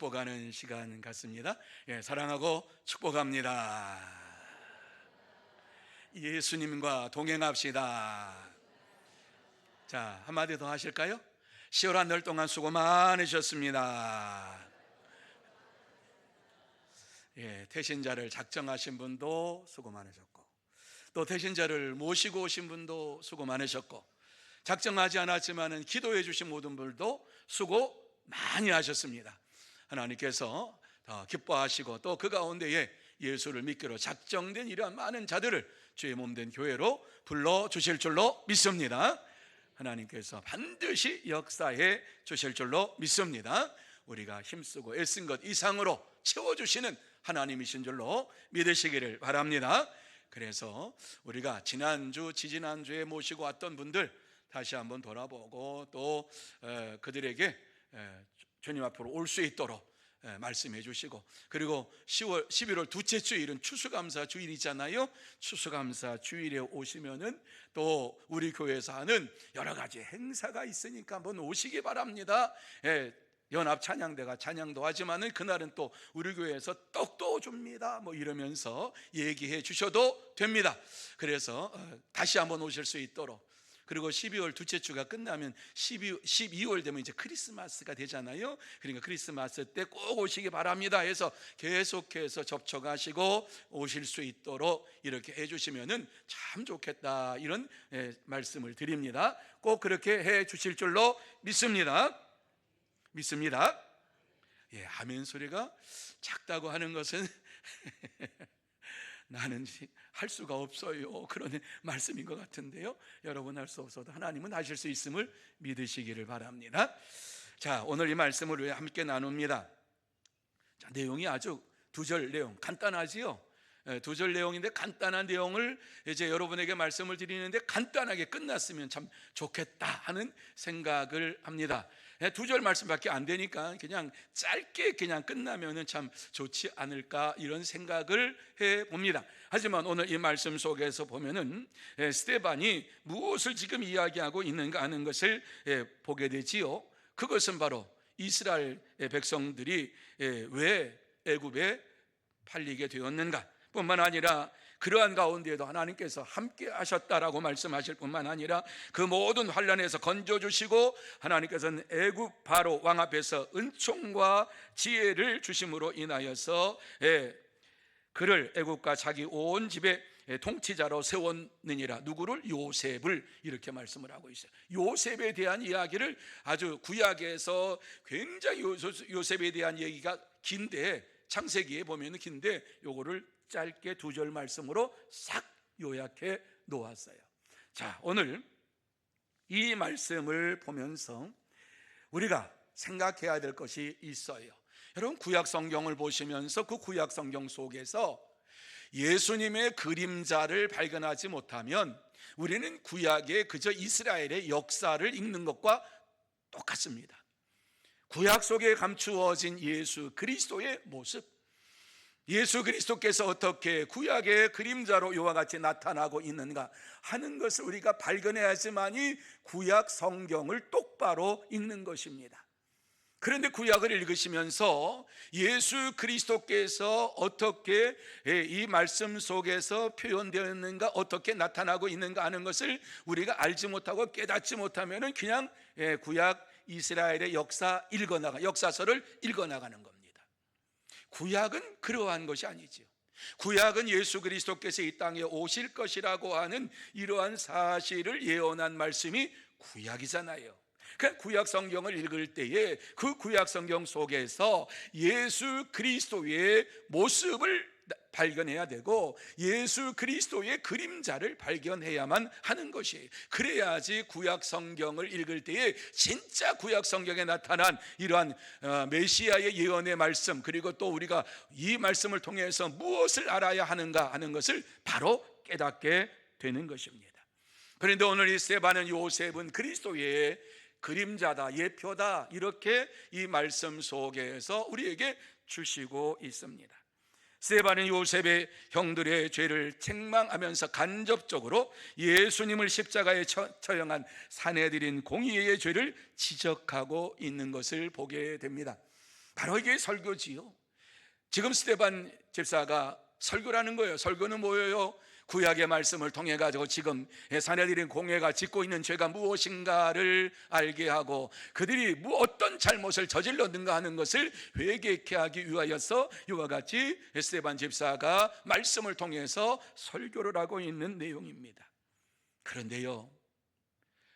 축복하는 시간 같습니다. 사랑하고 축복합니다. 예수님과 동행합시다. 자, 한마디 더 하실까요? 10월 한 달 동안 수고 많으셨습니다. 태신자를 작정하신 분도 수고 많으셨고, 또 태신자를 모시고 오신 분도 수고 많으셨고, 작정하지 않았지만 기도해 주신 모든 분들도 수고 많이 하셨습니다. 하나님께서 더 기뻐하시고 또 그 가운데에 예수를 믿기로 작정된 이러한 많은 자들을 주의 몸된 교회로 불러주실 줄로 믿습니다. 하나님께서 반드시 역사해 주실 줄로 믿습니다. 우리가 힘쓰고 애쓴 것 이상으로 채워주시는 하나님이신 줄로 믿으시기를 바랍니다. 그래서 우리가 지난주, 지지난주에 모시고 왔던 분들 다시 한번 돌아보고 또 그들에게 주님 앞으로 올 수 있도록 말씀해 주시고, 그리고 11월 둘째 주일은 추수감사 주일이잖아요. 추수감사 주일에 오시면은 또 우리 교회에서 하는 여러 가지 행사가 있으니까 한번 오시기 바랍니다. 연합 찬양대가 찬양도 하지만은 그날은 또 우리 교회에서 떡도 줍니다. 뭐 이러면서 얘기해 주셔도 됩니다. 그래서 다시 한번 오실 수 있도록. 그리고 12월 둘째 주가 끝나면 12월 되면 이제 크리스마스가 되잖아요. 그러니까 크리스마스 때 꼭 오시기 바랍니다 해서 계속해서 접촉하시고 오실 수 있도록 이렇게 해주시면은 참 좋겠다, 이런 말씀을 드립니다. 꼭 그렇게 해 주실 줄로 믿습니다. 아멘 소리가 작다고 하는 것은 나는 할 수가 없어요, 그런 말씀인 것 같은데요. 여러분 할 수 없어도 하나님은 하실 수 있음을 믿으시기를 바랍니다. 자, 오늘 이 말씀을 함께 나눕니다. 자, 내용이 아주 두 절 내용 간단하지요. 두 절 내용인데 간단한 내용을 이제 여러분에게 말씀을 드리는데 간단하게 끝났으면 참 좋겠다 하는 생각을 합니다. 두 절 말씀밖에 안 되니까 그냥 짧게 그냥 끝나면은 참 좋지 않을까, 이런 생각을 해 봅니다. 하지만 오늘 이 말씀 속에서 보면은 스데반이 무엇을 지금 이야기하고 있는가 하는 것을 보게 되지요. 그것은 바로 이스라엘 백성들이 왜 애굽에 팔리게 되었는가 뿐만 아니라 그러한 가운데에도 하나님께서 함께 하셨다라고 말씀하실 뿐만 아니라 그 모든 환난에서 건져주시고 하나님께서는 애굽 바로 왕 앞에서 은총과 지혜를 주심으로 인하여서 그를 애굽과 자기 온 집에 통치자로 세웠느니라. 누구를? 요셉을 이렇게 말씀을 하고 있어요. 요셉에 대한 이야기를 아주 구약에서 굉장히 요셉에 대한 얘기가 긴데, 창세기에 보면 긴데 요거를 짧게 두 절 말씀으로 싹 요약해 놓았어요. 자, 오늘 이 말씀을 보면서 우리가 생각해야 될 것이 있어요. 여러분, 구약 성경을 보시면서 그 구약 성경 속에서 예수님의 그림자를 발견하지 못하면 우리는 구약의 그저 이스라엘의 역사를 읽는 것과 똑같습니다. 구약 속에 감추어진 예수 그리스도의 모습, 예수 그리스도께서 어떻게 구약의 그림자로 이와 같이 나타나고 있는가 하는 것을 우리가 발견해야지만이 구약 성경을 똑바로 읽는 것입니다. 그런데 구약을 읽으시면서 예수 그리스도께서 어떻게 이 말씀 속에서 표현되었는가, 어떻게 나타나고 있는가 하는 것을 우리가 알지 못하고 깨닫지 못하면 그냥 구약 이스라엘의 역사서를 읽어나가는 겁니다. 구약은 그러한 것이 아니죠. 구약은 예수 그리스도께서 이 땅에 오실 것이라고 하는 이러한 사실을 예언한 말씀이 구약이잖아요. 그 구약 성경을 읽을 때에 그 구약 성경 속에서 예수 그리스도의 모습을 발견해야 되고 예수 그리스도의 그림자를 발견해야만 하는 것이에요. 그래야지 구약 성경을 읽을 때에 진짜 구약 성경에 나타난 이러한 메시아의 예언의 말씀, 그리고 또 우리가 이 말씀을 통해서 무엇을 알아야 하는가 하는 것을 바로 깨닫게 되는 것입니다. 그런데 오늘 이 스데반은 요셉은 그리스도의 그림자다, 예표다, 이렇게 이 말씀 속에서 우리에게 주시고 있습니다. 스데반은 요셉의 형들의 죄를 책망하면서 간접적으로 예수님을 십자가에 처형한 사내들인 공의의 죄를 지적하고 있는 것을 보게 됩니다. 바로 이게 설교지요. 지금 스데반 집사가 설교라는 거예요. 설교는 뭐예요? 구약의 말씀을 통해 가지고 지금 사내들인 공회가 짓고 있는 죄가 무엇인가를 알게 하고 그들이 어떤 잘못을 저질렀는가 하는 것을 회개케 하기 위하여서 이와 같이 스데반 집사가 말씀을 통해서 설교를 하고 있는 내용입니다. 그런데요,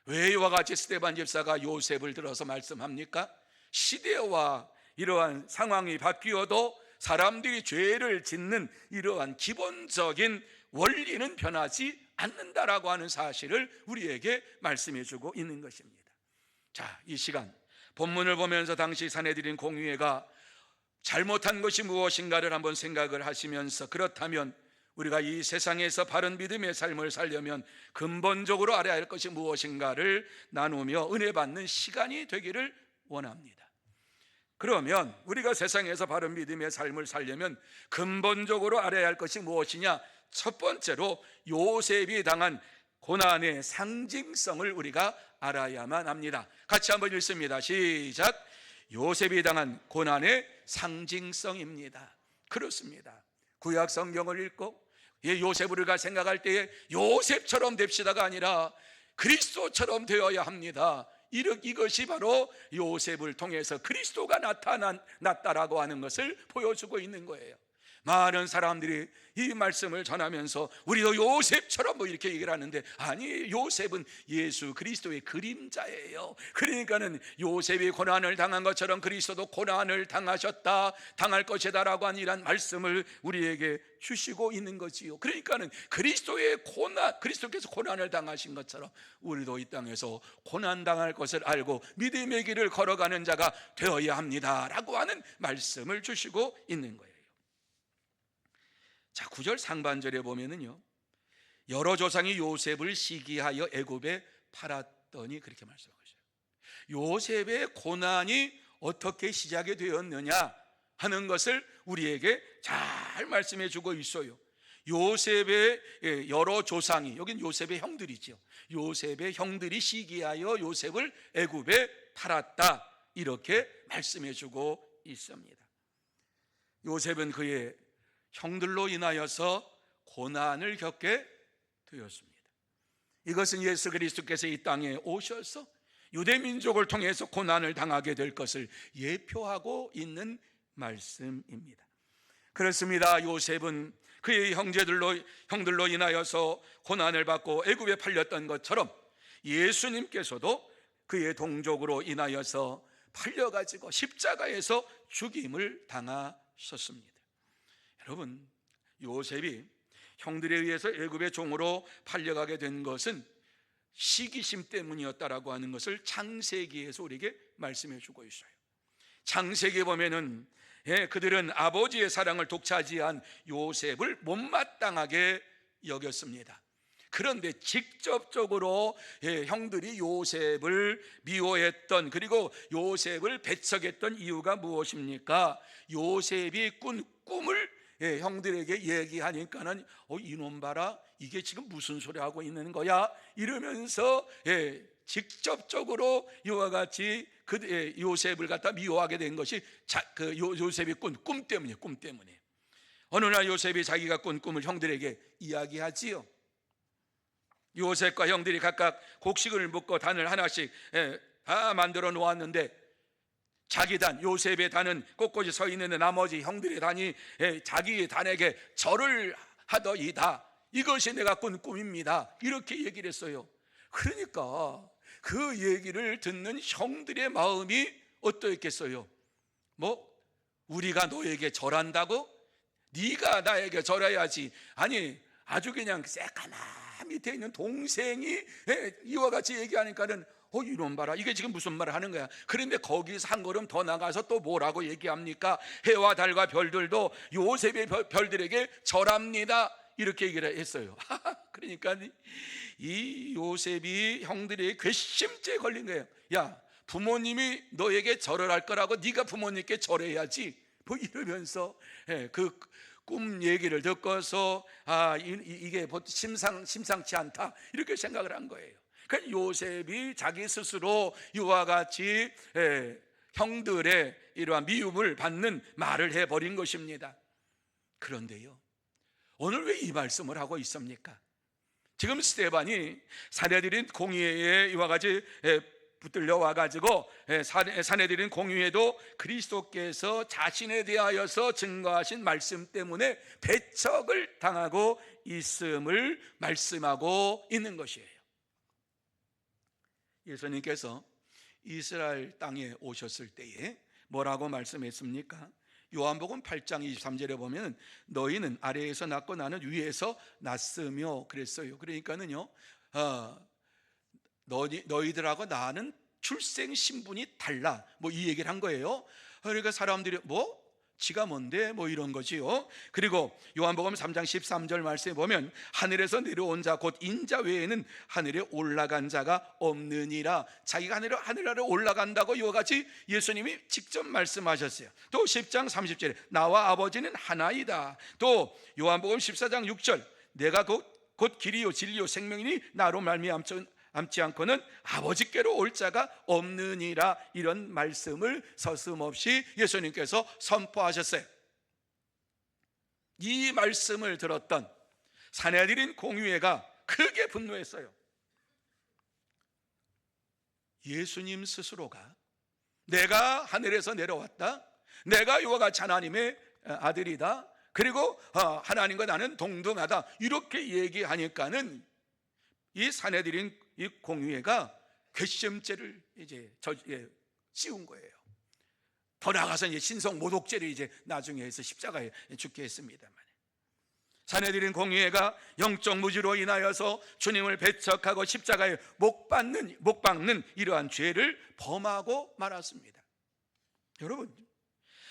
왜 이와 같이 스데반 집사가 요셉을 들어서 말씀합니까? 시대와 이러한 상황이 바뀌어도 사람들이 죄를 짓는 이러한 기본적인 원리는 변하지 않는다라고 하는 사실을 우리에게 말씀해 주고 있는 것입니다. 자, 이 시간 본문을 보면서 당시 사내들인 공의회가 잘못한 것이 무엇인가를 한번 생각을 하시면서, 그렇다면 우리가 이 세상에서 바른 믿음의 삶을 살려면 근본적으로 알아야 할 것이 무엇인가를 나누며 은혜 받는 시간이 되기를 원합니다. 그러면 우리가 세상에서 바른 믿음의 삶을 살려면 근본적으로 알아야 할 것이 무엇이냐? 첫 번째로 요셉이 당한 고난의 상징성을 우리가 알아야만 합니다. 같이 한번 읽습니다. 시작. 요셉이 당한 고난의 상징성입니다. 그렇습니다. 구약 성경을 읽고 요셉을 우리가 생각할 때에 요셉처럼 됩시다가 아니라 그리스도처럼 되어야 합니다. 이것이 바로 요셉을 통해서 그리스도가 나타났다라고 하는 것을 보여주고 있는 거예요. 많은 사람들이 이 말씀을 전하면서 우리도 요셉처럼 이렇게 얘기를 하는데, 아니, 요셉은 예수 그리스도의 그림자예요. 그러니까는 요셉이 고난을 당한 것처럼 그리스도도 고난을 당하셨다, 당할 것이다라고 하는 이런 말씀을 우리에게 주시고 있는 거지요. 그러니까는 그리스도께서 고난을 당하신 것처럼 우리도 이 땅에서 고난 당할 것을 알고 믿음의 길을 걸어가는 자가 되어야 합니다라고 하는 말씀을 주시고 있는 거예요. 자, 9절 상반절에 보면은요, 여러 조상이 요셉을 시기하여 애굽에 팔았더니 그렇게 말씀하고 있어요. 요셉의 고난이 어떻게 시작이 되었느냐 하는 것을 우리에게 잘 말씀해 주고 있어요. 요셉의 여러 조상이, 여긴 요셉의 형들이죠. 요셉의 형들이 시기하여 요셉을 애굽에 팔았다, 이렇게 말씀해 주고 있습니다. 요셉은 그의 형들로 인하여서 고난을 겪게 되었습니다. 이것은 예수 그리스도께서 이 땅에 오셔서 유대 민족을 통해서 고난을 당하게 될 것을 예표하고 있는 말씀입니다. 그렇습니다. 요셉은 그의 형들로 인하여서 고난을 받고 애굽에 팔렸던 것처럼 예수님께서도 그의 동족으로 인하여서 팔려가지고 십자가에서 죽임을 당하셨습니다. 여러분, 요셉이 형들에 의해서 애굽의 종으로 팔려가게 된 것은 시기심 때문이었다라고 하는 것을 창세기에서 우리에게 말씀해 주고 있어요. 창세기에 보면은 그들은 아버지의 사랑을 독차지한 요셉을 못마땅하게 여겼습니다. 그런데 직접적으로 형들이 요셉을 미워했던, 그리고 요셉을 배척했던 이유가 무엇입니까? 요셉이 꾼 꿈을 형들에게 얘기하니까는 이놈 봐라, 이게 지금 무슨 소리 하고 있는 거야? 이러면서 직접적으로 이와 같이 요셉을 갖다 미워하게 된 것이 요셉이 꾼 꿈 때문이에요. 꿈 때문에. 어느 날 요셉이 자기가 꾼 꿈을 형들에게 이야기하지요. 요셉과 형들이 각각 곡식을 묶고 단을 하나씩 다 만들어 놓았는데, 자기 단, 요셉의 단은 꼿꼿이 서 있는데 나머지 형들의 단이 자기 단에게 절을 하더이다. 이것이 내가 꾼 꿈입니다. 이렇게 얘기를 했어요. 그러니까 그 얘기를 듣는 형들의 마음이 어떠했겠어요? 우리가 너에게 절한다고? 네가 나에게 절해야지. 아니, 아주 그냥 새까만 밑에 있는 동생이 이와 같이 얘기하니까는 이놈 봐라, 이게 지금 무슨 말을 하는 거야. 그런데 거기서 한 걸음 더 나가서 또 뭐라고 얘기합니까? 해와 달과 별들도 요셉의 별들에게 절합니다, 이렇게 얘기를 했어요. 그러니까 이 요셉이 형들의 괘씸죄에 걸린 거예요. 야, 부모님이 너에게 절을 할 거라고 네가 부모님께 절해야지, 이러면서 그 꿈 얘기를 듣고서 이게 심상치 않다, 이렇게 생각을 한 거예요. 그러니까 요셉이 자기 스스로 이와 같이 형들의 이러한 미움을 받는 말을 해버린 것입니다. 그런데요, 오늘 왜 이 말씀을 하고 있습니까? 지금 스데반이 사내들인 공의회에 이와 같이 붙들려 와가지고 사내들인 공의회도 그리스도께서 자신에 대하여서 증거하신 말씀 때문에 배척을 당하고 있음을 말씀하고 있는 것이에요. 예수님께서 이스라엘 땅에 오셨을 때에 뭐라고 말씀했습니까? 요한복음 8장 23절에 보면 너희는 아래에서 났고 나는 위에서 났으며 그랬어요. 그러니까는요, 너희들하고 나는 출생 신분이 달라, 뭐 이 얘기를 한 거예요. 그러니까 사람들이 지가 뭔데 뭐 이런 거지요. 그리고 요한복음 3장 13절 말씀에 보면 하늘에서 내려온 자 곧 인자 외에는 하늘에 올라간 자가 없느니라. 자기가 하늘에 올라간다고 이와 같이 예수님이 직접 말씀하셨어요. 또 10장 30절에 나와 아버지는 하나이다. 또 요한복음 14장 6절 내가 곧 길이요 진리요 생명이니 나로 말미암지 않고는 아버지께로 올 자가 없느니라. 이런 말씀을 서슴없이 예수님께서 선포하셨어요. 이 말씀을 들었던 사내들인 공의회가 크게 분노했어요. 예수님 스스로가 내가 하늘에서 내려왔다, 내가 이와 같이 하나님의 아들이다, 그리고 하나님과 나는 동등하다, 이렇게 얘기하니까는 이 사내들인 이 공의회가 괘씸죄를 이제 씌운 거예요. 더 나아가서 이제 신성 모독죄를 이제 나중에 해서 십자가에 죽게 했습니다만, 사내들인 공의회가 영적 무지로 인하여서 주님을 배척하고 십자가에 못 박는 이러한 죄를 범하고 말았습니다. 여러분,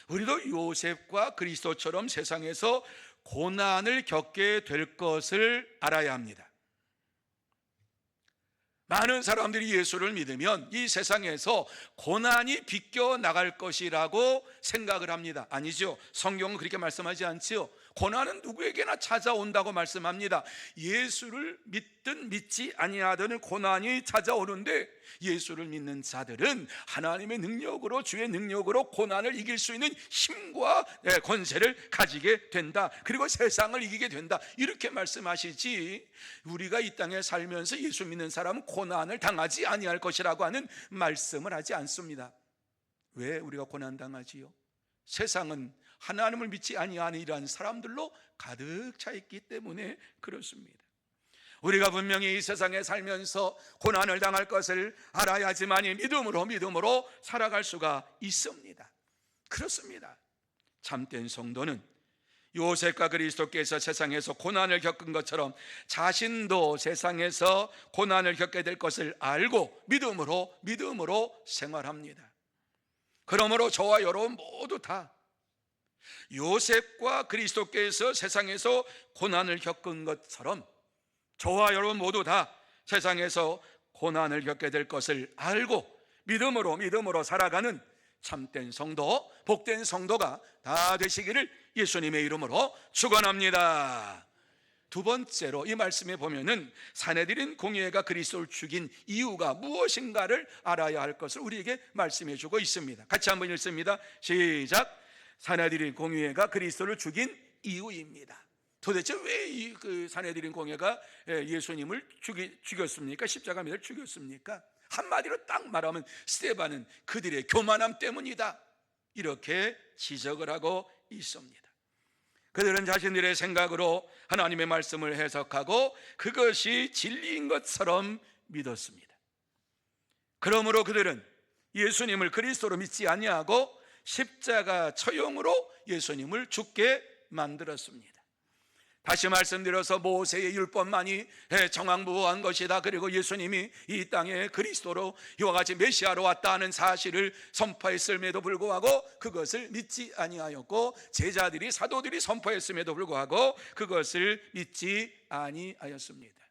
우리도 요셉과 그리스도처럼 세상에서 고난을 겪게 될 것을 알아야 합니다. 많은 사람들이 예수를 믿으면 이 세상에서 고난이 비껴 나갈 것이라고 생각을 합니다. 아니죠. 성경은 그렇게 말씀하지 않지요. 고난은 누구에게나 찾아온다고 말씀합니다. 예수를 믿든 믿지 아니하든 고난이 찾아오는데 예수를 믿는 자들은 하나님의 능력으로, 주의 능력으로 고난을 이길 수 있는 힘과 권세를 가지게 된다. 그리고 세상을 이기게 된다. 이렇게 말씀하시지, 우리가 이 땅에 살면서 예수 믿는 사람은 고난을 당하지 아니할 것이라고 하는 말씀을 하지 않습니다. 왜 우리가 고난 당하지요? 세상은 하나님을 믿지 아니하는 이러한 사람들로 가득 차 있기 때문에 그렇습니다. 우리가 분명히 이 세상에 살면서 고난을 당할 것을 알아야지만 믿음으로 살아갈 수가 있습니다. 그렇습니다. 참된 성도는 요셉과 그리스도께서 세상에서 고난을 겪은 것처럼 자신도 세상에서 고난을 겪게 될 것을 알고 믿음으로 생활합니다. 그러므로 저와 여러분 모두 다 요셉과 그리스도께서 세상에서 고난을 겪은 것처럼 저와 여러분 모두 다 세상에서 고난을 겪게 될 것을 알고 믿음으로 살아가는 참된 성도, 복된 성도가 다 되시기를 예수님의 이름으로 축원합니다. 두 번째로 이 말씀에 보면은 사내들인 공의회가 그리스도를 죽인 이유가 무엇인가를 알아야 할 것을 우리에게 말씀해 주고 있습니다. 같이 한번 읽습니다. 시작. 사내들인 공의회가 그리스도를 죽인 이유입니다. 도대체 왜 그 사내들인 공의회가 예수님을 죽였습니까? 십자가 밑을 죽였습니까? 한마디로 딱 말하면 스데반은 그들의 교만함 때문이다, 이렇게 지적을 하고 있습니다. 그들은 자신들의 생각으로 하나님의 말씀을 해석하고 그것이 진리인 것처럼 믿었습니다. 그러므로 그들은 예수님을 그리스도로 믿지 아니하고 십자가 처형으로 예수님을 죽게 만들었습니다. 다시 말씀드려서 모세의 율법만이 정황부호한 것이다, 그리고 예수님이 이 땅에 그리스도로 이와 같이 메시아로 왔다 하는 사실을 선포했음에도 불구하고 그것을 믿지 아니하였고, 제자들이 사도들이 선포했음에도 불구하고 그것을 믿지 아니하였습니다.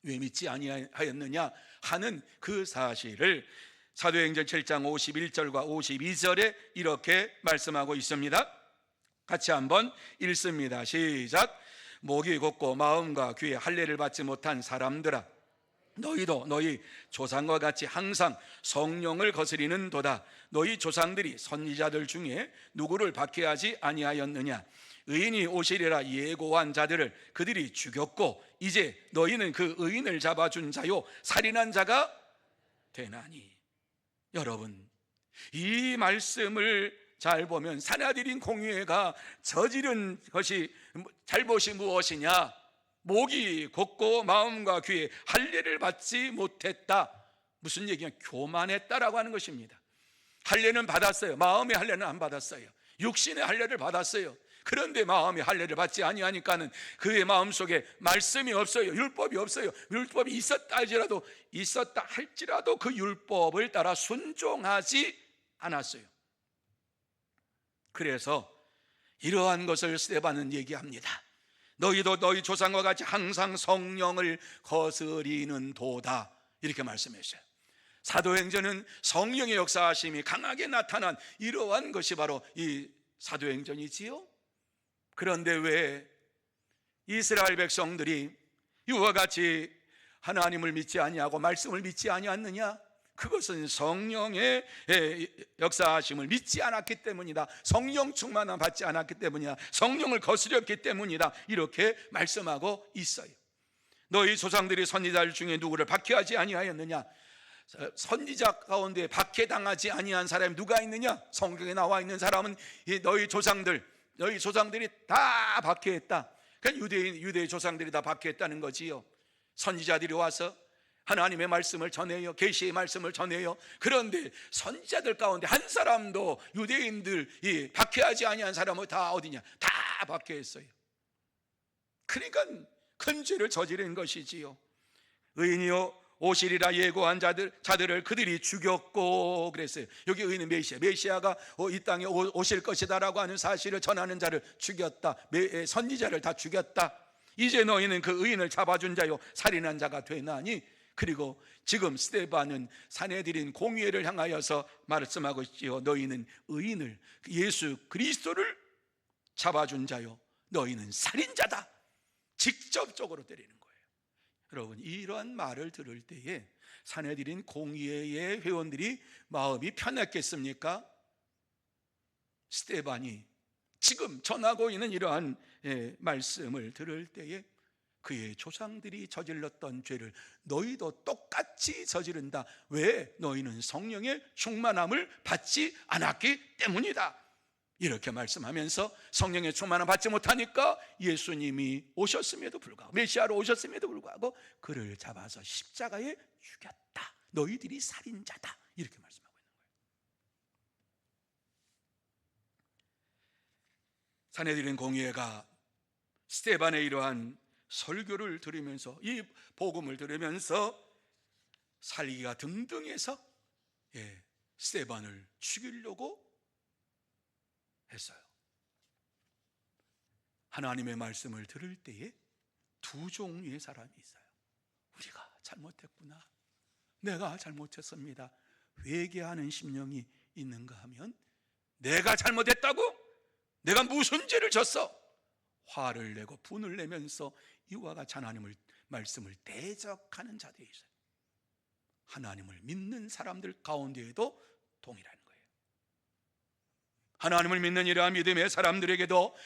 왜 믿지 아니하였느냐 하는 그 사실을 사도행전 7장 51절과 52절에 이렇게 말씀하고 있습니다. 같이 한번 읽습니다. 시작. 목이 곧고 마음과 귀에 할례를 받지 못한 사람들아, 너희도 너희 조상과 같이 항상 성령을 거스리는 도다. 너희 조상들이 선지자들 중에 누구를 박해하지 아니하였느냐? 의인이 오시리라 예고한 자들을 그들이 죽였고 이제 너희는 그 의인을 잡아준 자요 살인한 자가 되나니. 여러분, 이 말씀을 잘 보면 사내들인 공유회가 저지른 것이 잘못이 무엇이냐? 목이 곧고 마음과 귀에 할례를 받지 못했다. 무슨 얘기냐? 교만했다라고 하는 것입니다. 할례는 받았어요. 마음의 할례는 안 받았어요. 육신의 할례를 받았어요. 그런데 마음의 할례를 받지 아니하니까는 그의 마음속에 말씀이 없어요. 율법이 없어요. 율법이 있었다 할지라도 그 율법을 따라 순종하지 않았어요. 그래서 이러한 것을 스데반은 얘기합니다. 너희도 너희 조상과 같이 항상 성령을 거스리는 도다, 이렇게 말씀했어요. 사도행전은 성령의 역사하심이 강하게 나타난 이러한 것이 바로 이 사도행전이지요. 그런데 왜 이스라엘 백성들이 이와 같이 하나님을 믿지 아니하고 말씀을 믿지 아니하느냐? 그것은 성령의 역사하심을 믿지 않았기 때문이다. 성령 충만함 받지 않았기 때문이다. 성령을 거스렸기 때문이다. 이렇게 말씀하고 있어요. 너희 조상들이 선지자들 중에 누구를 박해하지 아니하였느냐? 선지자 가운데 박해당하지 아니한 사람이 누가 있느냐? 성경에 나와 있는 사람은 너희 조상들이 다 박해했다. 그러니까 유대의 조상들이 다 박해했다는 거지요. 선지자들이 와서 하나님의 말씀을 전해요. 계시의 말씀을 전해요. 그런데 선지자들 가운데 한 사람도 유대인들 박해하지 아니한 사람은 다 어디냐? 다 박해했어요. 그러니까 큰 죄를 저지른 것이지요. 의인이요 오시리라 예고한 자들을 그들이 죽였고 그랬어요. 여기 의인은 메시아가 이 땅에 오실 것이다라고 하는 사실을 전하는 자를 죽였다. 선지자를 다 죽였다. 이제 너희는 그 의인을 잡아준 자요 살인한 자가 되나니. 그리고 지금 스데반은 사내들인 공회를 향하여서 말씀하고 있지요. 너희는 의인을, 예수 그리스도를 잡아준 자요 너희는 살인자다. 직접적으로 때리는 거예요. 여러분, 이러한 말을 들을 때에 사내들인 공회의 회원들이 마음이 편했겠습니까? 스데반이 지금 전하고 있는 이러한 말씀을 들을 때에 그의 조상들이 저질렀던 죄를 너희도 똑같이 저지른다. 왜? 너희는 성령의 충만함을 받지 않았기 때문이다. 이렇게 말씀하면서 성령의 충만함을 받지 못하니까 예수님이 오셨음에도 불구하고, 메시아로 오셨음에도 불구하고 그를 잡아서 십자가에 죽였다. 너희들이 살인자다. 이렇게 말씀하고 있는 거예요. 사내들인 공회가 스데반의 이러한 설교를 들으면서, 이 복음을 들으면서 살기가 등등해서 스데반을 죽이려고 했어요. 하나님의 말씀을 들을 때에 두 종류의 사람이 있어요. 우리가 잘못했구나, 내가 잘못했습니다, 회개하는 심령이 있는가 하면, 내가 잘못했다고? 내가 무슨 죄를 졌어? 화를 내고 분을 내면서 이와 같이 하나님의 말씀을 대적하는 자들이 있어요. 하나님을 믿는 사람들 가운데에도 동일한 거예요. 하나님을 믿는 이러한 믿음의 사람들에게도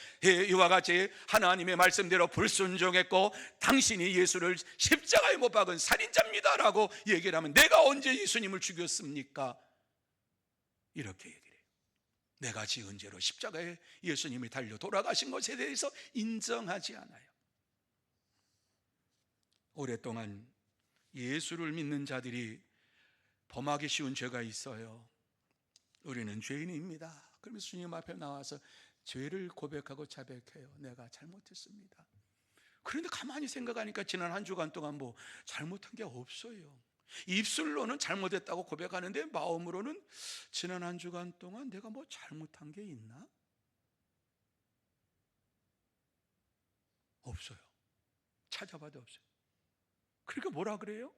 이와 같이 하나님의 말씀대로 불순종했고 당신이 예수를 십자가에 못 박은 살인자입니다라고 얘기를 하면, 내가 언제 예수님을 죽였습니까? 이렇게 얘기해요. 내가 지은 죄로 십자가에 예수님이 달려 돌아가신 것에 대해서 인정하지 않아요. 오랫동안 예수를 믿는 자들이 범하기 쉬운 죄가 있어요. 우리는 죄인입니다. 그러면서 주님 앞에 나와서 죄를 고백하고 자백해요. 내가 잘못했습니다. 그런데 가만히 생각하니까 지난 한 주간 동안 뭐 잘못한 게 없어요. 입술로는 잘못했다고 고백하는데 마음으로는 지난 한 주간 동안 내가 뭐 잘못한 게 있나? 없어요. 찾아봐도 없어요. 그러니까 뭐라 그래요?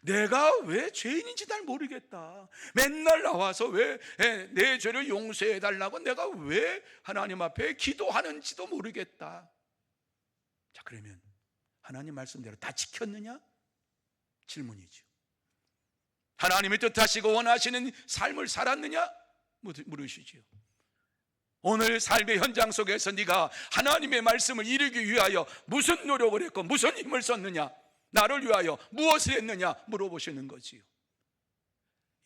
내가 왜 죄인인지 잘 모르겠다. 맨날 나와서 왜 내 죄를 용서해 달라고 내가 왜 하나님 앞에 기도하는지도 모르겠다. 자, 그러면 하나님 말씀대로 다 지켰느냐? 질문이죠. 하나님이 뜻하시고 원하시는 삶을 살았느냐 물으시지요. 오늘 삶의 현장 속에서 네가 하나님의 말씀을 이루기 위하여 무슨 노력을 했고 무슨 힘을 썼느냐, 나를 위하여 무엇을 했느냐 물어보시는 거지요.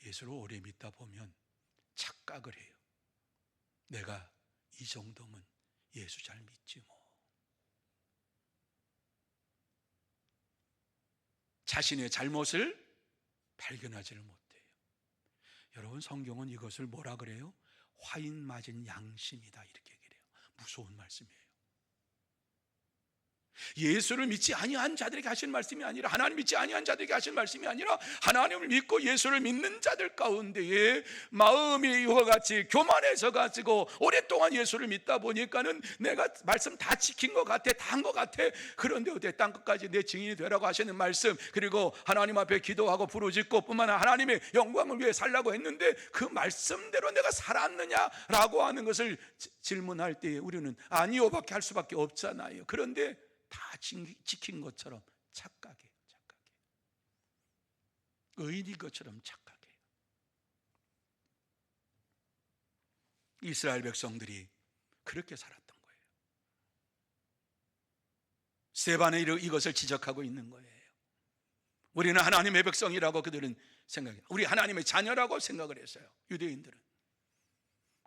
예수를 오래 믿다 보면 착각을 해요. 내가 이 정도면 예수 잘 믿지 뭐. 자신의 잘못을 발견하지를 못해요. 여러분, 성경은 이것을 뭐라 그래요? 화인 맞은 양심이다 이렇게 얘기해요. 무서운 말씀이에요. 예수를 믿지 아니한 자들에게 하신 말씀이 아니라, 하나님 믿지 아니한 자들에게 하신 말씀이 아니라, 하나님을 믿고 예수를 믿는 자들 가운데에 마음이 이와 같이 교만해서 가지고 오랫동안 예수를 믿다 보니까는 내가 말씀 다 지킨 것 같아, 다 한 것 같아. 그런데 어때? 땅끝까지 내 증인이 되라고 하시는 말씀, 그리고 하나님 앞에 기도하고 부르짖고 뿐만 아니라 하나님의 영광을 위해 살라고 했는데 그 말씀대로 내가 살았느냐라고 하는 것을 질문할 때에 우리는 아니요밖에 할 수밖에 없잖아요. 그런데 다 지킨 것처럼 착각해요. 의인인 것처럼 착각해요. 이스라엘 백성들이 그렇게 살았던 거예요. 스데반은 이것을 지적하고 있는 거예요. 우리는 하나님의 백성이라고 그들은 생각해요. 우리 하나님의 자녀라고 생각을 했어요, 유대인들은.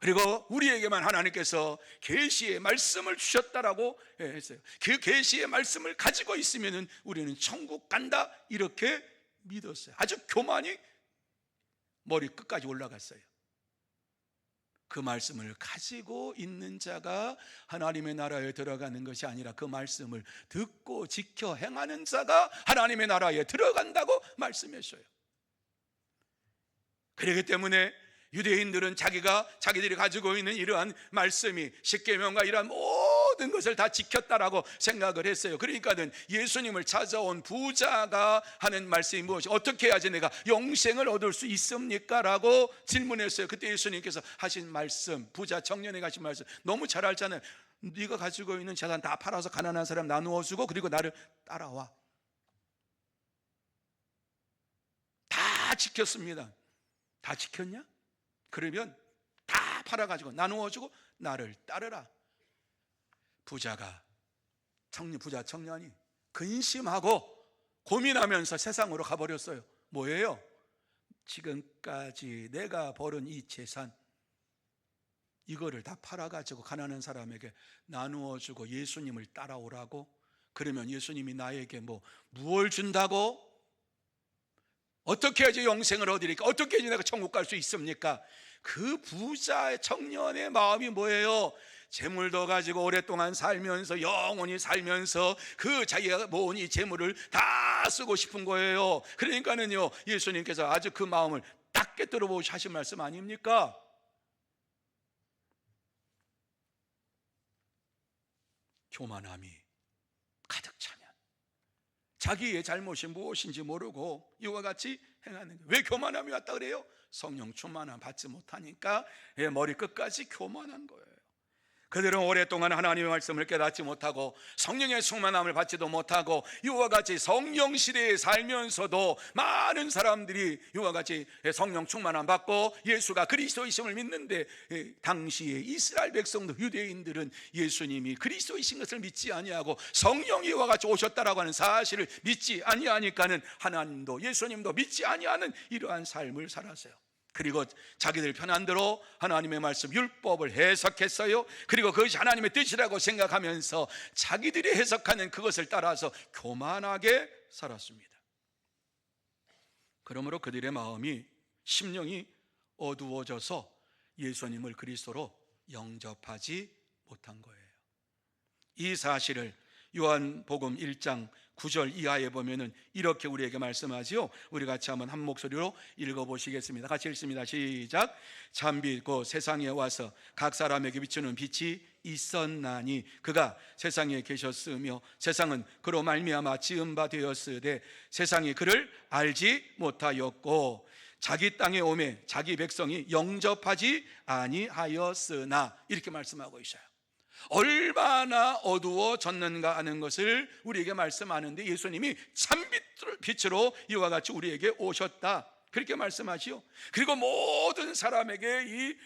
그리고 우리에게만 하나님께서 계시의 말씀을 주셨다라고 했어요. 그 계시의 말씀을 가지고 있으면 우리는 천국 간다 이렇게 믿었어요. 아주 교만이 머리 끝까지 올라갔어요. 그 말씀을 가지고 있는 자가 하나님의 나라에 들어가는 것이 아니라 그 말씀을 듣고 지켜 행하는 자가 하나님의 나라에 들어간다고 말씀했어요. 그렇기 때문에 유대인들은 자기들이 가지고 있는 이러한 말씀이 십계명과 이러한 모든 것을 다 지켰다라고 생각을 했어요. 그러니까는 예수님을 찾아온 부자가 하는 말씀이 무엇이, 어떻게 해야지 내가 영생을 얻을 수 있습니까? 라고 질문했어요. 그때 예수님께서 하신 말씀, 부자 청년에게 하신 말씀 너무 잘 알잖아요. 네가 가지고 있는 재산 다 팔아서 가난한 사람 나누어 주고 그리고 나를 따라와. 다 지켰습니다. 다 지켰냐? 그러면 다 팔아가지고 나누어주고 나를 따르라. 부자 청년이 근심하고 고민하면서 세상으로 가버렸어요. 뭐예요? 지금까지 내가 벌은 이 재산, 이거를 다 팔아가지고 가난한 사람에게 나누어주고 예수님을 따라오라고. 그러면 예수님이 나에게 무엇을 준다고? 어떻게 해야지 영생을 얻으리까? 어떻게 해야지 내가 천국 갈 수 있습니까? 그 부자의 청년의 마음이 뭐예요? 재물도 가지고 오랫동안 살면서, 영원히 살면서 그 자기가 모은 이 재물을 다 쓰고 싶은 거예요. 그러니까는요, 예수님께서 아주 그 마음을 딱 깨뜨려 보시고 하신 말씀 아닙니까? 교만함이 가득 차면 자기의 잘못이 무엇인지 모르고 이와 같이 행하는 거예요. 왜 교만함이 왔다 그래요? 성령 충만함 받지 못하니까 머리 끝까지 교만한 거예요. 그들은 오랫동안 하나님의 말씀을 깨닫지 못하고 성령의 충만함을 받지도 못하고 이와 같이 성령 시대에 살면서도 많은 사람들이 이와 같이 성령 충만함 받고 예수가 그리스도이심을 믿는데, 당시에 이스라엘 백성도 유대인들은 예수님이 그리스도이신 것을 믿지 아니하고 성령이 이와 같이 오셨다라고 하는 사실을 믿지 아니하니까는 하나님도 예수님도 믿지 아니하는 이러한 삶을 살았어요. 그리고 자기들 편한 대로 하나님의 말씀 율법을 해석했어요. 그리고 그것이 하나님의 뜻이라고 생각하면서 자기들이 해석하는 그것을 따라서 교만하게 살았습니다. 그러므로 그들의 마음이, 심령이 어두워져서 예수님을 그리스도로 영접하지 못한 거예요. 이 사실을 요한복음 1장 9절 이하에 보면은 이렇게 우리에게 말씀하지요. 우리 같이 한번 한 목소리로 읽어보시겠습니다. 같이 읽습니다. 시작. 참빛 곧 세상에 와서 각 사람에게 비추는 빛이 있었나니 그가 세상에 계셨으며 세상은 그로 말미암아 지은 바 되었으되 세상이 그를 알지 못하였고 자기 땅에 오매 자기 백성이 영접하지 아니하였으나, 이렇게 말씀하고 있어요. 얼마나 어두워졌는가 하는 것을 우리에게 말씀하는데, 예수님이 참빛으로 이와 같이 우리에게 오셨다. 그렇게 말씀하시오. 그리고 모든 사람에게 이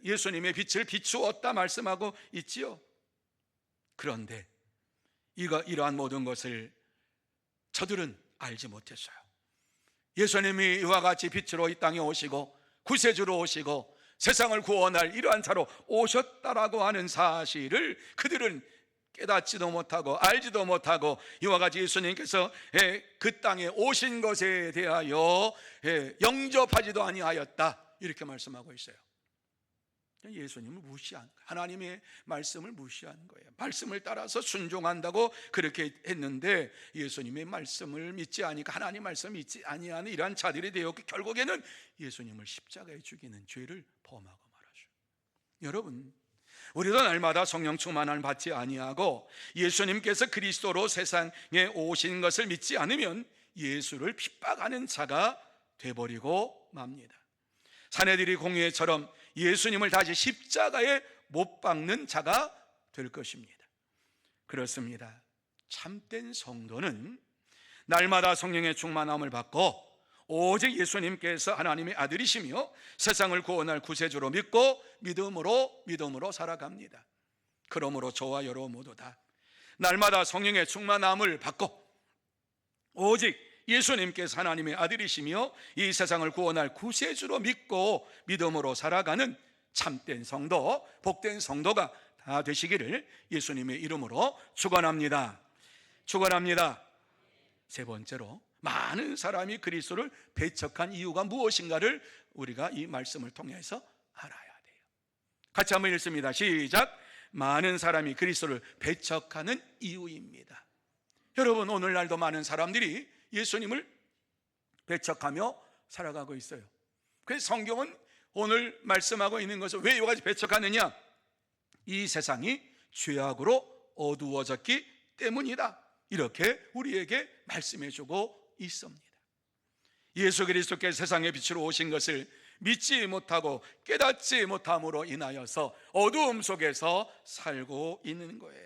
예수님의 빛을 비추었다 말씀하고 있지요. 그런데 이러한 모든 것을 저들은 알지 못했어요. 예수님이 이와 같이 빛으로 이 땅에 오시고 구세주로 오시고 세상을 구원할 이러한 자로 오셨다라고 하는 사실을 그들은 깨닫지도 못하고 알지도 못하고 이와 같이 예수님께서 그 땅에 오신 것에 대하여 영접하지도 아니하였다, 이렇게 말씀하고 있어요. 예수님을 무시한 거예요. 하나님의 말씀을 무시한 거예요. 말씀을 따라서 순종한다고 그렇게 했는데 예수님의 말씀을 믿지 아니까 하나님 말씀을 믿지 아니하는 이러한 자들이 되었고 결국에는 예수님을 십자가에 죽이는 죄를 범하고 말하죠. 여러분, 우리도 날마다 성령 충만함을 받지 아니하고 예수님께서 그리스도로 세상에 오신 것을 믿지 않으면 예수를 핍박하는 자가 돼버리고 맙니다. 사내들이 공회처럼 예수님을 다시 십자가에 못 박는 자가 될 것입니다. 그렇습니다. 참된 성도는 날마다 성령의 충만함을 받고 오직 예수님께서 하나님의 아들이시며 세상을 구원할 구세주로 믿고 믿음으로 살아갑니다. 그러므로 저와 여러분 모두 다 날마다 성령의 충만함을 받고 오직 예수님께서 하나님의 아들이시며 이 세상을 구원할 구세주로 믿고 믿음으로 살아가는 참된 성도, 복된 성도가 다 되시기를 예수님의 이름으로 축원합니다. 축원합니다. 세 번째로, 많은 사람이 그리스도를 배척한 이유가 무엇인가를 우리가 이 말씀을 통해서 알아야 돼요. 같이 한번 읽습니다. 시작. 많은 사람이 그리스도를 배척하는 이유입니다. 여러분, 오늘날도 많은 사람들이 예수님을 배척하며 살아가고 있어요. 그래서 성경은 오늘 말씀하고 있는 것은 왜 이와 같이 배척하느냐? 이 세상이 죄악으로 어두워졌기 때문이다, 이렇게 우리에게 말씀해주고 있습니다. 예수 그리스도께서 세상의 빛으로 오신 것을 믿지 못하고 깨닫지 못함으로 인하여서 어두움 속에서 살고 있는 거예요.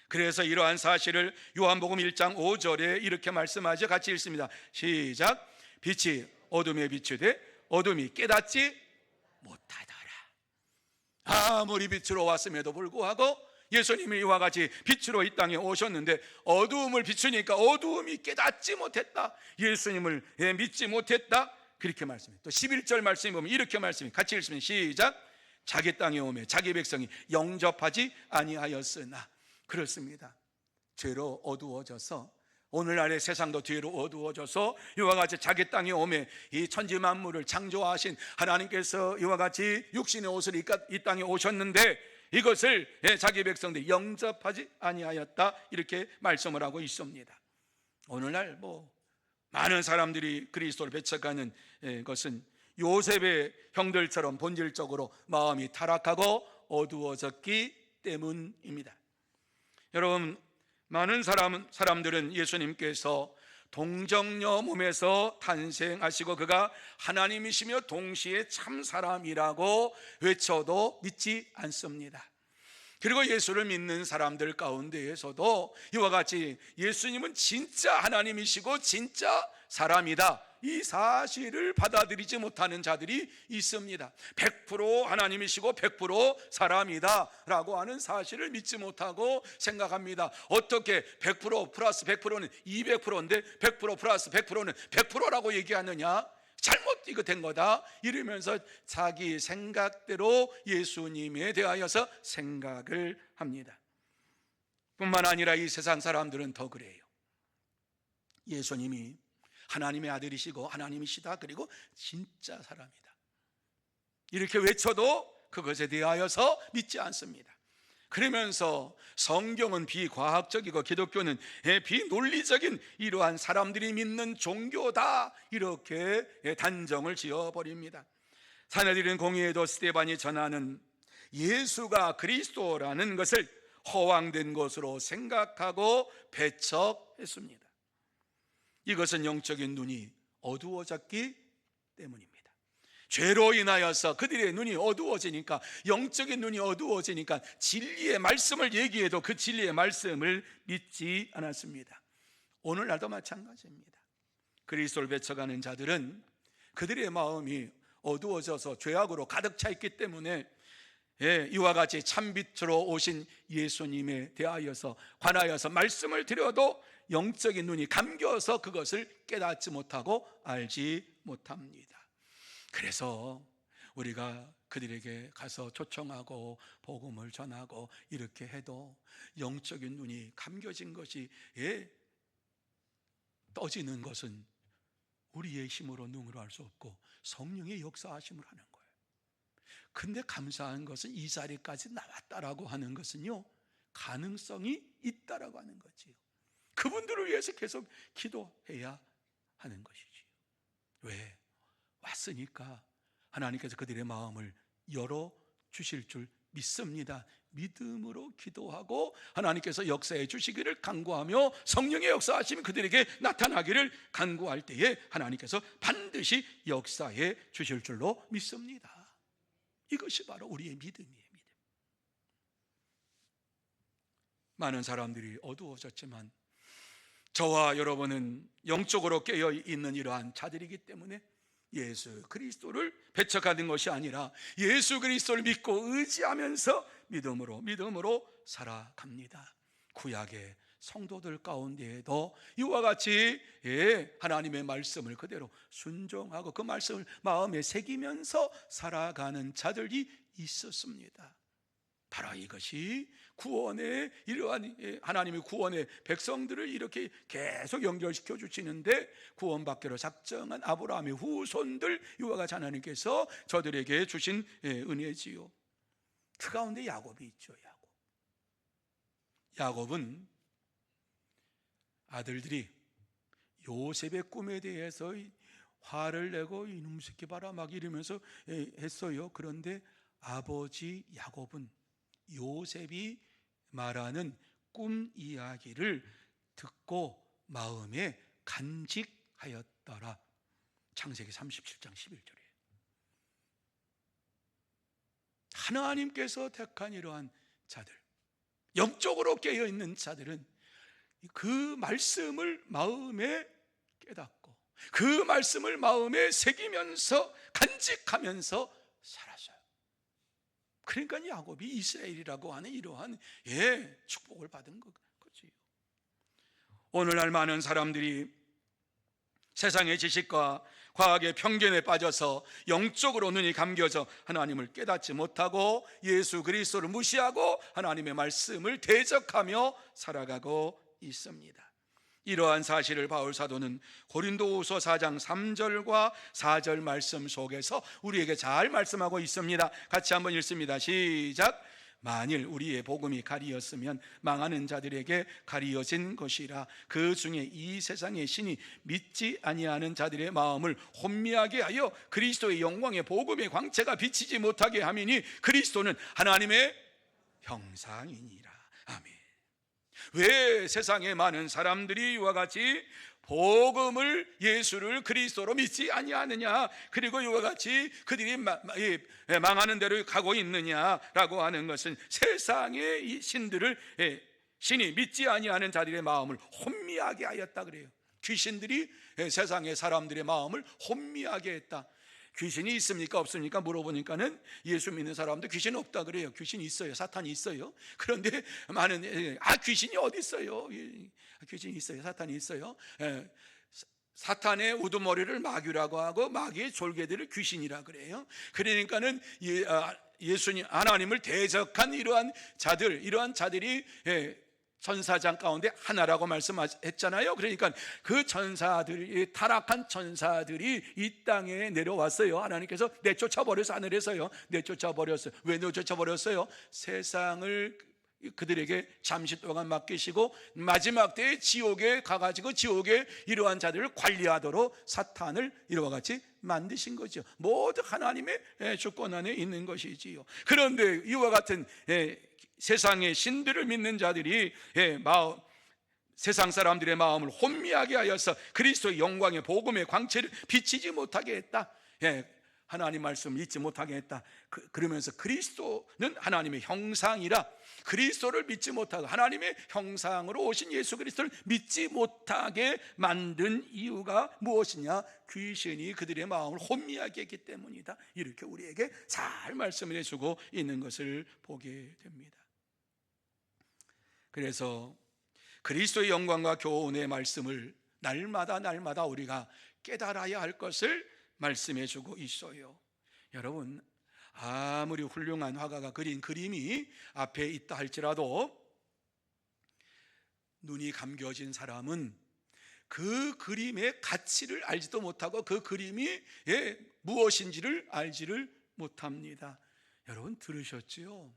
그래서 이러한 사실을 요한복음 1장 5절에 이렇게 말씀하죠. 같이 읽습니다. 시작. 빛이 어둠에 비추되 어둠이 깨닫지 못하더라. 아무리 빛으로 왔음에도 불구하고 예수님이 이와 같이 빛으로 이 땅에 오셨는데 어두움을 비추니까 어두움이 깨닫지 못했다, 예수님을 믿지 못했다, 그렇게 말씀해요. 또 11절 말씀에 보면 이렇게 말씀해요. 같이 읽으면 시작. 자기 땅에 오매 자기 백성이 영접하지 아니하였으나. 그렇습니다. 죄로 어두워져서 오늘날의 세상도 죄로 어두워져서 이와 같이 자기 땅에 오매 이 천지 만물을 창조하신 하나님께서 이와 같이 육신의 옷을 이 땅에 오셨는데 이것을 자기 백성들이 영접하지 아니하였다, 이렇게 말씀을 하고 있습니다. 오늘날 많은 사람들이 그리스도를 배척하는 것은 요셉의 형들처럼 본질적으로 마음이 타락하고 어두워졌기 때문입니다. 여러분, 많은 사람들은 예수님께서 동정녀 몸에서 탄생하시고 그가 하나님이시며 동시에 참 사람이라고 외쳐도 믿지 않습니다. 그리고 예수를 믿는 사람들 가운데에서도 이와 같이 예수님은 진짜 하나님이시고 진짜 사람이다, 이 사실을 받아들이지 못하는 자들이 있습니다. 100% 하나님이시고 100% 사람이다 라고 하는 사실을 믿지 못하고 생각합니다. 어떻게 100% 플러스 100%는 200%인데 100% 플러스 100%는 100%라고 얘기하느냐? 잘못 이거 된 거다, 이러면서 자기 생각대로 예수님에 대하여서 생각을 합니다. 뿐만 아니라 이 세상 사람들은 더 그래요. 예수님이 하나님의 아들이시고 하나님이시다, 그리고 진짜 사람이다, 이렇게 외쳐도 그것에 대하여서 믿지 않습니다. 그러면서 성경은 비과학적이고 기독교는 비논리적인 이러한 사람들이 믿는 종교다, 이렇게 단정을 지어버립니다. 사내들인 공의에도 스데반이 전하는 예수가 그리스도라는 것을 허황된 것으로 생각하고 배척했습니다. 이것은 영적인 눈이 어두워졌기 때문입니다. 죄로 인하여서 그들의 눈이 어두워지니까, 영적인 눈이 어두워지니까 진리의 말씀을 얘기해도 그 진리의 말씀을 믿지 않았습니다. 오늘날도 마찬가지입니다. 그리스도를 배척하는 자들은 그들의 마음이 어두워져서 죄악으로 가득 차 있기 때문에 이와 같이 참빛으로 오신 예수님에 대하여서 관하여서 말씀을 드려도 영적인 눈이 감겨서 그것을 깨닫지 못하고 알지 못합니다. 그래서 우리가 그들에게 가서 초청하고 복음을 전하고 이렇게 해도 영적인 눈이 감겨진 것이 떠지는 것은 우리의 힘으로 능으로 할 수 없고 성령의 역사하심을 하는 거예요. 근데 감사한 것은 이 자리까지 나왔다라고 하는 것은요, 가능성이 있다라고 하는 거지요. 그분들을 위해서 계속 기도해야 하는 것이지요. 왜? 왔으니까 하나님께서 그들의 마음을 열어주실 줄 믿습니다. 믿음으로 기도하고 하나님께서 역사해 주시기를 간구하며 성령의 역사하심이 그들에게 나타나기를 간구할 때에 하나님께서 반드시 역사해 주실 줄로 믿습니다. 이것이 바로 우리의 믿음이에요. 믿음. 많은 사람들이 어두워졌지만 저와 여러분은 영적으로 깨어있는 이러한 자들이기 때문에 예수 그리스도를 배척하는 것이 아니라 예수 그리스도를 믿고 의지하면서 믿음으로 살아갑니다. 구약의 성도들 가운데에도 이와 같이 하나님의 말씀을 그대로 순종하고 그 말씀을 마음에 새기면서 살아가는 자들이 있었습니다. 바로 이것이 구원의 이러한 하나님의 구원의 백성들을 이렇게 계속 연결시켜 주시는데 구원받기로 작정한 아브라함의 후손들 이와 같이 하나님께서 저들에게 주신 은혜지요. 그 가운데 야곱이 있죠. 야곱은 아들들이 요셉의 꿈에 대해서 화를 내고 이놈 새끼 봐라 막 이러면서 했어요. 그런데 아버지 야곱은 요셉이 말하는 꿈 이야기를 듣고 마음에 간직하였더라. 창세기 37장 11절에 하나님께서 택한 이러한 자들, 영적으로 깨어있는 자들은 그 말씀을 마음에 깨닫고 그 말씀을 마음에 새기면서 간직하면서 살았어요. 그러니까 야곱이 이스라엘이라고 하는 이러한 축복을 받은 거지. 오늘날 많은 사람들이 세상의 지식과 과학의 편견에 빠져서 영적으로 눈이 감겨져 하나님을 깨닫지 못하고 예수 그리스도를 무시하고 하나님의 말씀을 대적하며 살아가고 있습니다. 이러한 사실을 바울 사도는 고린도후서 4장 3절과 4절 말씀 속에서 우리에게 잘 말씀하고 있습니다. 같이 한번 읽습니다. 시작. 만일 우리의 복음이 가리였으면 망하는 자들에게 가리어진 것이라. 그 중에 이 세상의 신이 믿지 아니하는 자들의 마음을 혼미하게 하여 그리스도의 영광의 복음의 광채가 비치지 못하게 함이니 그리스도는 하나님의 형상이니라. 아멘. 왜 세상에 많은 사람들이 이와 같이 복음을 예수를 그리스도로 믿지 아니하느냐, 그리고 이와 같이 그들이 망하는 대로 가고 있느냐라고 하는 것은 세상의 신들을 신이 믿지 아니하는 자들의 마음을 혼미하게 하였다 그래요. 귀신들이 세상의 사람들의 마음을 혼미하게 했다. 귀신이 있습니까 없습니까 물어보니까는 예수 믿는 사람도 귀신 없다 그래요. 귀신이 있어요. 사탄이 있어요. 그런데 많은 귀신이 어디 있어요? 귀신이 있어요. 사탄이 있어요. 사탄의 우두머리를 마귀라고 하고 마귀의 졸개들을 귀신이라 그래요. 그러니까는 예수님 하나님을 대적한 이러한 자들이 천사장 가운데 하나라고 말씀했잖아요. 그러니까 그 천사들이, 타락한 천사들이 이 땅에 내려왔어요. 하나님께서 내쫓아버려서 하늘에서요 내쫓아버렸어요. 왜 내쫓아버렸어요? 세상을 그들에게 잠시 동안 맡기시고 마지막 때에 지옥에 가가지고 지옥에 이러한 자들을 관리하도록 사탄을 이와 같이 만드신 거죠. 모두 하나님의 주권 안에 있는 것이지요. 그런데 이와 같은 세상의 신들을 믿는 자들이 세상 사람들의 마음을 혼미하게 하여서 그리스도의 영광의 복음의 광채를 비치지 못하게 했다. 하나님 말씀 믿지 못하게 했다. 그러면서 그리스도는 하나님의 형상이라 그리스도를 믿지 못하고 하나님의 형상으로 오신 예수 그리스도를 믿지 못하게 만든 이유가 무엇이냐? 귀신이 그들의 마음을 혼미하게 했기 때문이다. 이렇게 우리에게 잘 말씀을 해주고 있는 것을 보게 됩니다. 그래서 그리스도의 영광과 교훈의 말씀을 날마다 우리가 깨달아야 할 것을 말씀해 주고 있어요. 여러분, 아무리 훌륭한 화가가 그린 그림이 앞에 있다 할지라도 눈이 감겨진 사람은 그 그림의 가치를 알지도 못하고 그 그림이 무엇인지를 알지를 못합니다. 여러분 들으셨지요?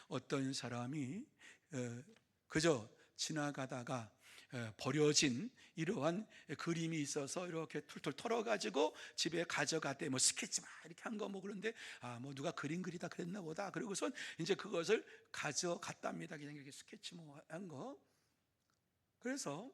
어떤 사람이 그저 지나가다가 버려진 이러한 그림이 있어서 이렇게 툴툴 털어가지고 집에 가져갔대. 뭐 스케치만 이렇게 한 거 뭐 그런데 뭐 누가 그림 그리다 그랬나 보다. 그러고선 이제 그것을 가져갔답니다. 그냥 이렇게 스케치 뭐 한 거. 그래서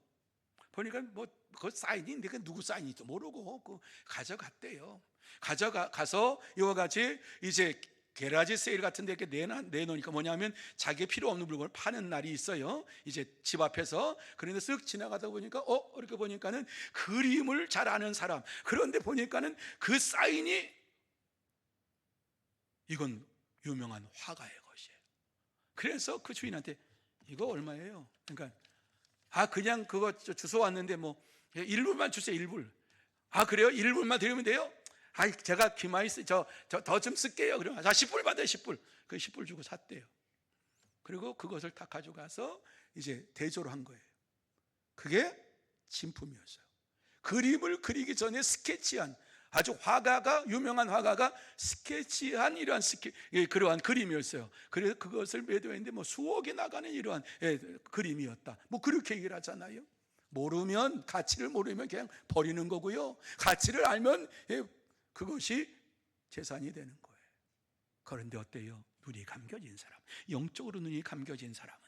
보니까 뭐 그 사인인데 그 누구 사인인지도 모르고 가져갔대요. 가서 이와 같이 이제 게라지 세일 같은 데 이렇게 내놓으니까 뭐냐면 자기의 필요 없는 물건을 파는 날이 있어요. 이제 집 앞에서. 그런데 쓱 지나가다 보니까 이렇게 보니까는 그림을 잘 아는 사람. 그런데 보니까는 그 사인이 이건 유명한 화가의 것이에요. 그래서 그 주인한테 이거 얼마예요? 그러니까 그냥 그거 주워 왔는데 뭐 1불만 주세요. 1불. 그래요? 1불만 드리면 돼요? 제가 기만이 저 더 좀 쓸게요. 그러면 10불 받아요. 10불. 그 10불 주고 샀대요. 그리고 그것을 다 가져가서 이제 대조를 한 거예요. 그게 진품이었어요. 그림을 그리기 전에 스케치한 아주 유명한 화가가 스케치한 이러한 그러한 그림이었어요. 그래서 그것을 매도했는데 뭐 수억이 나가는 이러한 그림이었다. 뭐 그렇게 얘기를 하잖아요. 가치를 모르면 그냥 버리는 거고요. 가치를 알면 그것이 재산이 되는 거예요. 그런데 어때요? 눈이 감겨진 사람, 영적으로 눈이 감겨진 사람은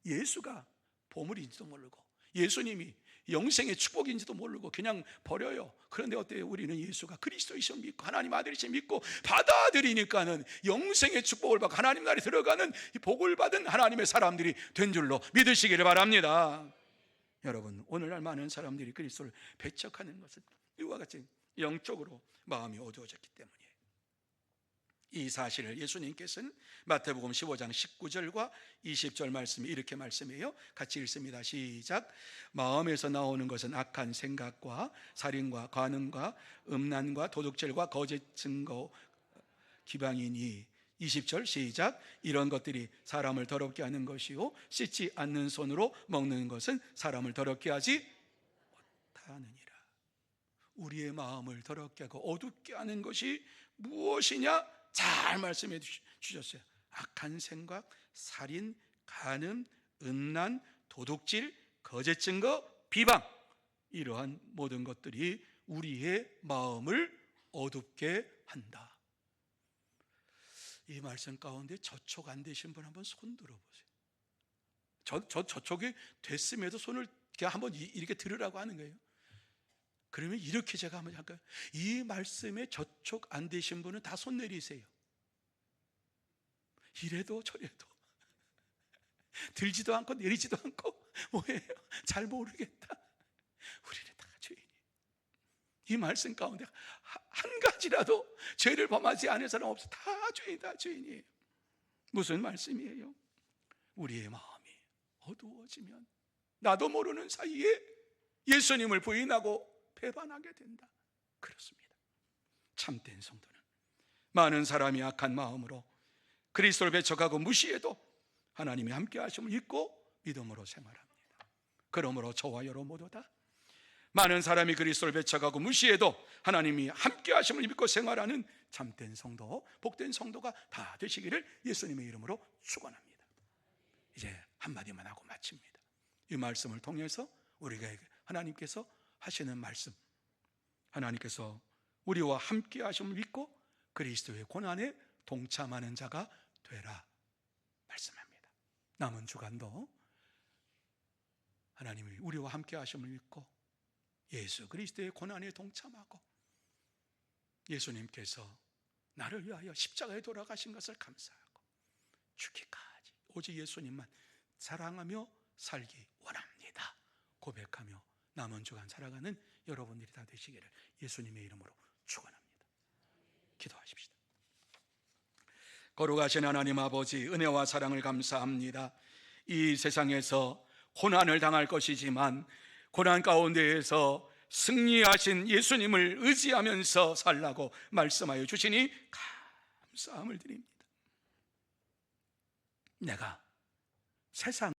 예수가 보물인지도 모르고 예수님이 영생의 축복인지도 모르고 그냥 버려요. 그런데 어때요? 우리는 예수가 그리스도이심을 믿고 하나님 아들이심을 믿고 받아들이니까는 영생의 축복을 받고 하나님 나라에 들어가는 이 복을 받은 하나님의 사람들이 된 줄로 믿으시기를 바랍니다. 여러분, 오늘날 많은 사람들이 그리스도를 배척하는 것은 이와 같이 영적으로 마음이 어두워졌기 때문이에요. 이 사실을 예수님께서는 마태복음 15장 19절과 20절 말씀이 이렇게 말씀해요. 같이 읽습니다. 시작. 마음에서 나오는 것은 악한 생각과 살인과 간음과 음란과 도둑질과 거짓 증거 기방이니. 20절 시작. 이런 것들이 사람을 더럽게 하는 것이요 씻지 않는 손으로 먹는 것은 사람을 더럽게 하지 못하느니라. 우리의 마음을 더럽게 하고 어둡게 하는 것이 무엇이냐? 잘 말씀해 주셨어요. 악한 생각, 살인, 간음, 음란, 도둑질, 거짓 증거, 비방, 이러한 모든 것들이 우리의 마음을 어둡게 한다. 이 말씀 가운데 저촉 안 되신 분 한번 손 들어보세요. 저촉이 됐음에도 손을 한번 이렇게 들으라고 하는 거예요. 그러면 이렇게 제가 한번 할까요? 이 말씀에 저촉 안 되신 분은 다 손 내리세요. 이래도 저래도 들지도 않고 내리지도 않고 뭐예요? 잘 모르겠다. 우리는 다 죄인이에요. 이 말씀 가운데 한 가지라도 죄를 범하지 않은 사람 없어. 다 죄인이에요. 무슨 말씀이에요? 우리의 마음이 어두워지면 나도 모르는 사이에 예수님을 부인하고 배반하게 된다. 그렇습니다. 참된 성도는 많은 사람이 악한 마음으로 그리스도를 배척하고 무시해도 하나님이 함께 하심을 믿고 믿음으로 생활합니다. 그러므로 저와 여러분 모두 다 많은 사람이 그리스도를 배척하고 무시해도 하나님이 함께 하심을 믿고 생활하는 참된 성도, 복된 성도가 다 되시기를 예수님의 이름으로 축원합니다. 이제 한마디만 하고 마칩니다. 이 말씀을 통해서 우리가 하나님께서 하시는 말씀, 하나님께서 우리와 함께 하심을 믿고 그리스도의 고난에 동참하는 자가 되라 말씀합니다. 남은 주간도 하나님이 우리와 함께 하심을 믿고 예수 그리스도의 고난에 동참하고 예수님께서 나를 위하여 십자가에 돌아가신 것을 감사하고 죽기까지 오직 예수님만 사랑하며 살기 원합니다 고백하며 남은 주간 살아가는 여러분들이 다 되시기를 예수님의 이름으로 축원합니다. 기도하십시다. 거룩하신 하나님 아버지, 은혜와 사랑을 감사합니다. 이 세상에서 고난을 당할 것이지만 고난 가운데에서 승리하신 예수님을 의지하면서 살라고 말씀하여 주시니 감사함을 드립니다. 내가 세상